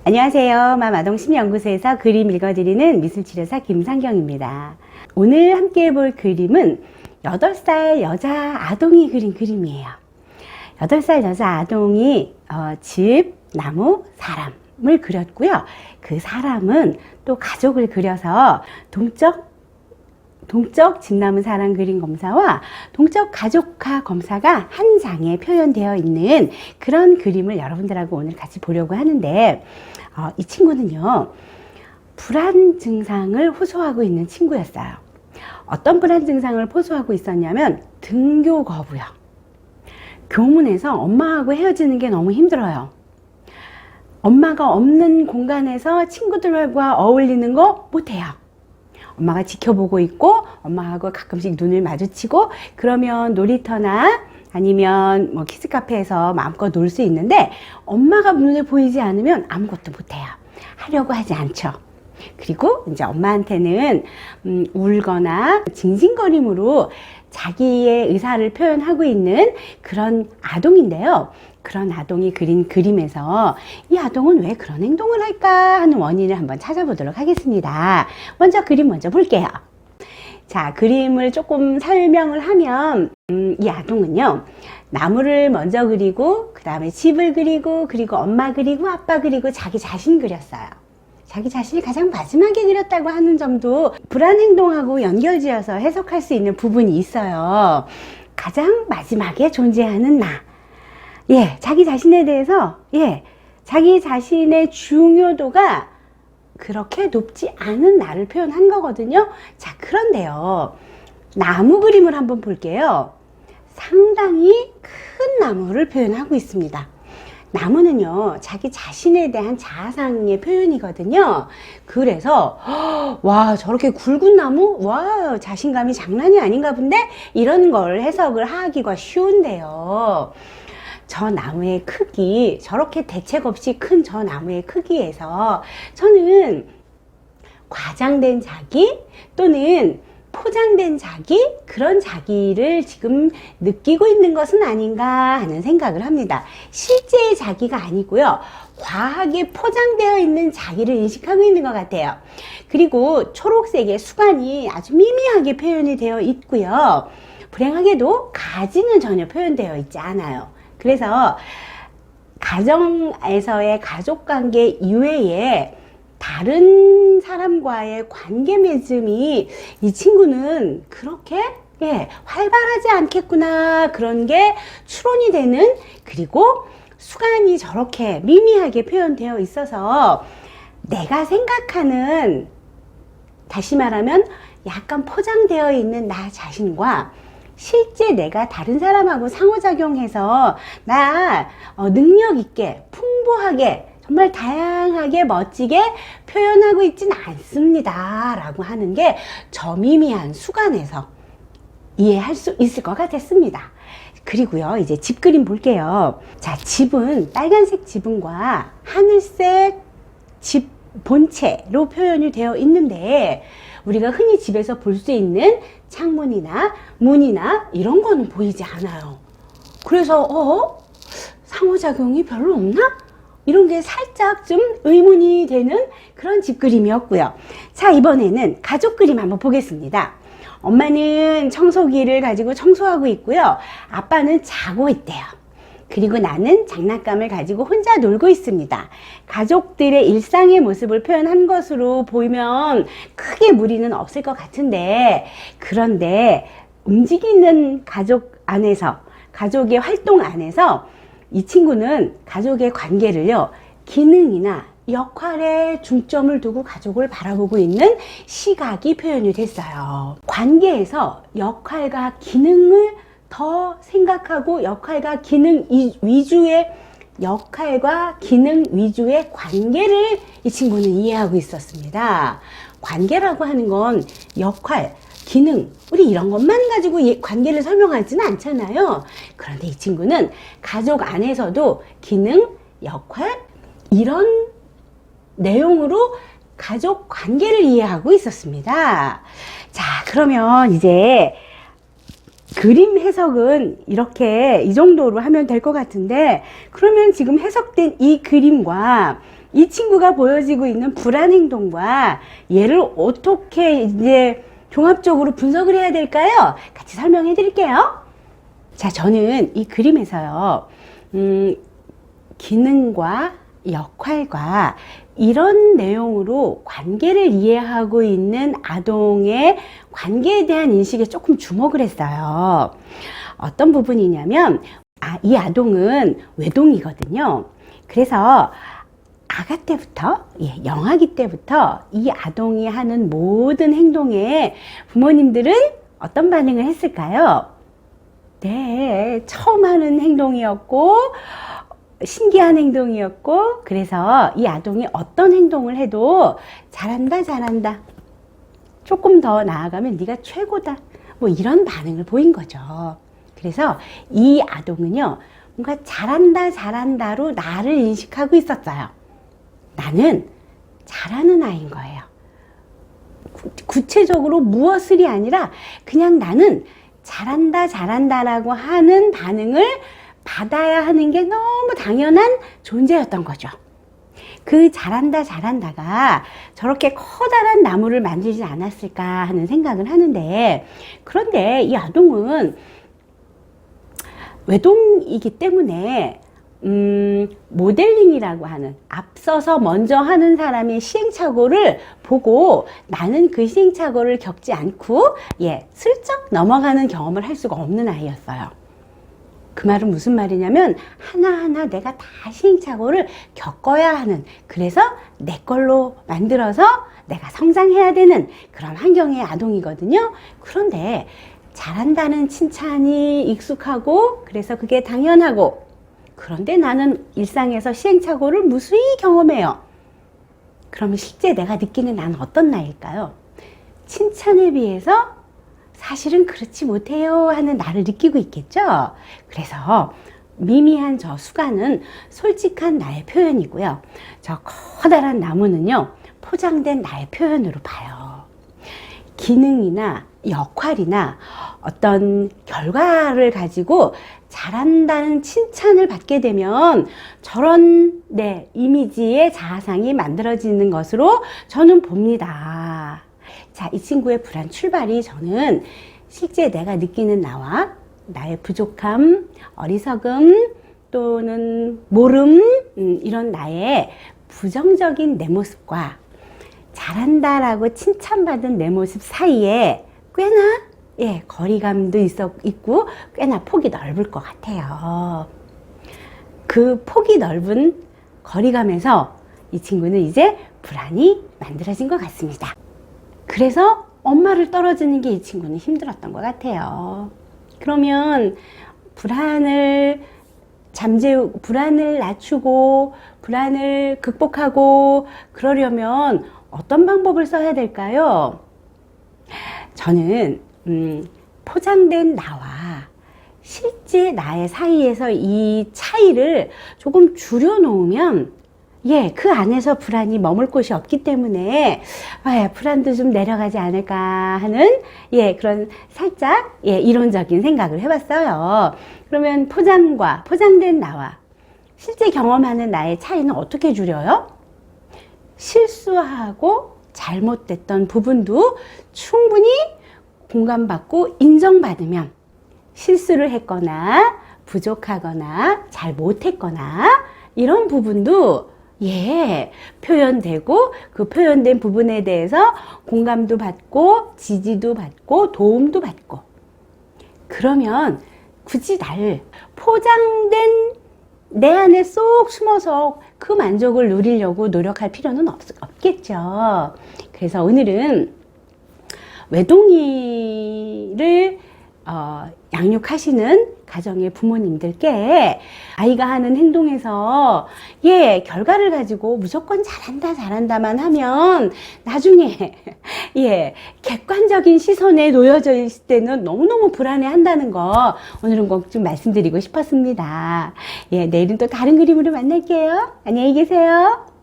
안녕하세요. 마마동심연구소에서 그림 읽어드리는 미술치료사 김상경입니다. 오늘 함께 볼 그림은 8살 여자 아동이 그린 그림이에요. 8살 여자 아동이 집, 나무, 사람을 그렸고요. 그 사람은 또 가족을 그려서 동적 집나무 사람 그림 검사와 동적 가족화 검사가 한 장에 표현되어 있는 그런 그림을 여러분들하고 오늘 같이 보려고 하는데, 이 친구는요, 불안 증상을 호소하고 있는 친구였어요. 어떤 불안 증상을 호소하고 있었냐면 등교 거부요. 교문에서 엄마하고 헤어지는 게 너무 힘들어요. 엄마가 없는 공간에서 친구들과 어울리는 거 못해요. 엄마가 지켜보고 있고 엄마하고 가끔씩 눈을 마주치고 그러면 놀이터나 아니면 뭐 키즈카페에서 마음껏 놀 수 있는데 엄마가 눈에 보이지 않으면 아무것도 못해요. 하려고 하지 않죠. 그리고 이제 엄마한테는 울거나 징징거림으로 자기의 의사를 표현하고 있는 그런 아동인데요. 그런 아동이 그린 그림에서 이 아동은 왜 그런 행동을 할까 하는 원인을 한번 찾아보도록 하겠습니다. 먼저 그림 먼저 볼게요. 자, 그림을 조금 설명을 하면 이 아동은요, 나무를 먼저 그리고 그 다음에 집을 그리고 엄마 그리고 아빠 그리고 자기 자신 그렸어요. 자기 자신이 가장 마지막에 그렸다고 하는 점도 불안 행동하고 연결지어서 해석할 수 있는 부분이 있어요. 가장 마지막에 존재하는 나. 자기 자신에 대해서, 자기 자신의 중요도가 그렇게 높지 않은 나를 표현한 거거든요. 자, 그런데요, 나무 그림을 한번 볼게요. 상당히 큰 나무를 표현하고 있습니다. 나무는요, 자기 자신에 대한 자아상의 표현이거든요. 그래서 와, 저렇게 굵은 나무? 와, 자신감이 장난이 아닌가 본데? 이런 걸 해석을 하기가 쉬운데요. 저 나무의 크기, 저렇게 대책 없이 큰 저 나무의 크기에서 저는 과장된 자기 또는 포장된 자기, 그런 자기를 지금 느끼고 있는 것은 아닌가 하는 생각을 합니다. 실제의 자기가 아니고요, 과하게 포장되어 있는 자기를 인식하고 있는 것 같아요. 그리고 초록색의 수간이 아주 미미하게 표현이 되어 있고요, 불행하게도 가지는 전혀 표현되어 있지 않아요. 그래서 가정에서의 가족관계 이외에 다른 사람과의 관계 맺음이 이 친구는 그렇게 활발하지 않겠구나, 그런 게 추론이 되는, 그리고 수간이 저렇게 미미하게 표현되어 있어서 내가 생각하는, 다시 말하면 약간 포장되어 있는 나 자신과 실제 내가 다른 사람하고 상호작용해서 나 능력 있게 풍부하게 정말 다양하게 멋지게 표현하고 있진 않습니다 라고 하는 게 저 미미한 수간에서 이해할 수 있을 것 같았습니다. 그리고요, 이제 집 그림 볼게요. 자, 집은 빨간색 지붕과 하늘색 집 본체로 표현이 되어 있는데, 우리가 흔히 집에서 볼 수 있는 창문이나 문이나 이런 거는 보이지 않아요. 그래서 상호작용이 별로 없나? 이런 게 살짝 좀 의문이 되는 그런 집 그림이었고요. 자, 이번에는 가족 그림 한번 보겠습니다. 엄마는 청소기를 가지고 청소하고 있고요, 아빠는 자고 있대요. 그리고 나는 장난감을 가지고 혼자 놀고 있습니다. 가족들의 일상의 모습을 표현한 것으로 보이면 크게 무리는 없을 것 같은데, 그런데 움직이는 가족 안에서, 가족의 활동 안에서 이 친구는 가족의 관계를요, 기능이나 역할에 중점을 두고 가족을 바라보고 있는 시각이 표현이 됐어요. 관계에서 역할과 기능을 더 생각하고 역할과 기능 위주의 관계를 이 친구는 이해하고 있었습니다. 관계라고 하는 건 역할, 기능, 우리 이런 것만 가지고 관계를 설명하지는 않잖아요. 그런데 이 친구는 가족 안에서도 기능, 역할, 이런 내용으로 가족 관계를 이해하고 있었습니다. 자, 그러면 이제 그림 해석은 이렇게 이 정도로 하면 될 것 같은데, 그러면 지금 해석된 이 그림과 이 친구가 보여지고 있는 불안 행동과 얘를 어떻게 이제 종합적으로 분석을 해야 될까요? 같이 설명해 드릴게요. 자, 저는 이 그림에서요, 기능과 역할과 이런 내용으로 관계를 이해하고 있는 아동의 관계에 대한 인식에 조금 주목을 했어요. 어떤 부분이냐면, 이 아동은 외동이거든요. 그래서 아가 때부터, 영아기 때부터 이 아동이 하는 모든 행동에 부모님들은 어떤 반응을 했을까요? 네, 처음 하는 행동이었고, 신기한 행동이었고, 그래서 이 아동이 어떤 행동을 해도 잘한다, 잘한다. 조금 더 나아가면 네가 최고다. 뭐 이런 반응을 보인 거죠. 그래서 이 아동은요, 뭔가 잘한다, 잘한다로 나를 인식하고 있었어요. 나는 잘하는 아이인 거예요. 구체적으로 무엇을이 아니라 그냥 나는 잘한다, 잘한다라고 하는 반응을 받아야 하는 게 너무 당연한 존재였던 거죠. 그 잘한다, 잘한다가 저렇게 커다란 나무를 만들지 않았을까 하는 생각을 하는데, 그런데 이 아동은 외동이기 때문에 모델링이라고 하는, 앞서서 먼저 하는 사람의 시행착오를 보고 나는 그 시행착오를 겪지 않고 슬쩍 넘어가는 경험을 할 수가 없는 아이였어요. 그 말은 무슨 말이냐면 하나하나 내가 다 시행착오를 겪어야 하는, 그래서 내 걸로 만들어서 내가 성장해야 되는 그런 환경의 아동이거든요. 그런데 잘한다는 칭찬이 익숙하고, 그래서 그게 당연하고, 그런데 나는 일상에서 시행착오를 무수히 경험해요. 그러면 실제 내가 느끼는 나는 어떤 나일까요? 칭찬에 비해서 사실은 그렇지 못해요 하는 나를 느끼고 있겠죠. 그래서 미미한 저 수간은 솔직한 나의 표현이고요, 저 커다란 나무는요, 포장된 나의 표현으로 봐요. 기능이나 역할이나 어떤 결과를 가지고 잘한다는 칭찬을 받게 되면 저런 이미지의 자아상이 만들어지는 것으로 저는 봅니다. 자, 이 친구의 불안 출발이 저는 실제 내가 느끼는 나와 나의 부족함, 어리석음, 또는 모름, 이런 나의 부정적인 내 모습과 잘한다라고 칭찬받은 내 모습 사이에 꽤나 거리감도 있고 꽤나 폭이 넓을 것 같아요. 그 폭이 넓은 거리감에서 이 친구는 이제 불안이 만들어진 것 같습니다. 그래서 엄마를 떨어지는 게 이 친구는 힘들었던 것 같아요. 그러면 불안을 불안을 낮추고 불안을 극복하고 그러려면 어떤 방법을 써야 될까요? 저는 포장된 나와 실제 나의 사이에서 이 차이를 조금 줄여놓으면 그 안에서 불안이 머물 곳이 없기 때문에 불안도 좀 내려가지 않을까 하는 그런 살짝 이론적인 생각을 해봤어요. 그러면 포장된 나와 실제 경험하는 나의 차이는 어떻게 줄여요? 실수하고 잘못됐던 부분도 충분히 공감받고 인정받으면, 실수를 했거나 부족하거나 잘 못했거나 이런 부분도 표현되고, 그 표현된 부분에 대해서 공감도 받고 지지도 받고 도움도 받고, 그러면 굳이 나를 포장된 내 안에 쏙 숨어서 그 만족을 누리려고 노력할 필요는 없겠죠. 그래서 오늘은 외동이를 양육하시는 가정의 부모님들께 아이가 하는 행동에서 결과를 가지고 무조건 잘한다만 하면 나중에 객관적인 시선에 놓여져 있을 때는 너무너무 불안해 한다는 거 오늘은 꼭 좀 말씀드리고 싶었습니다. 내일은 또 다른 그림으로 만날게요. 안녕히 계세요.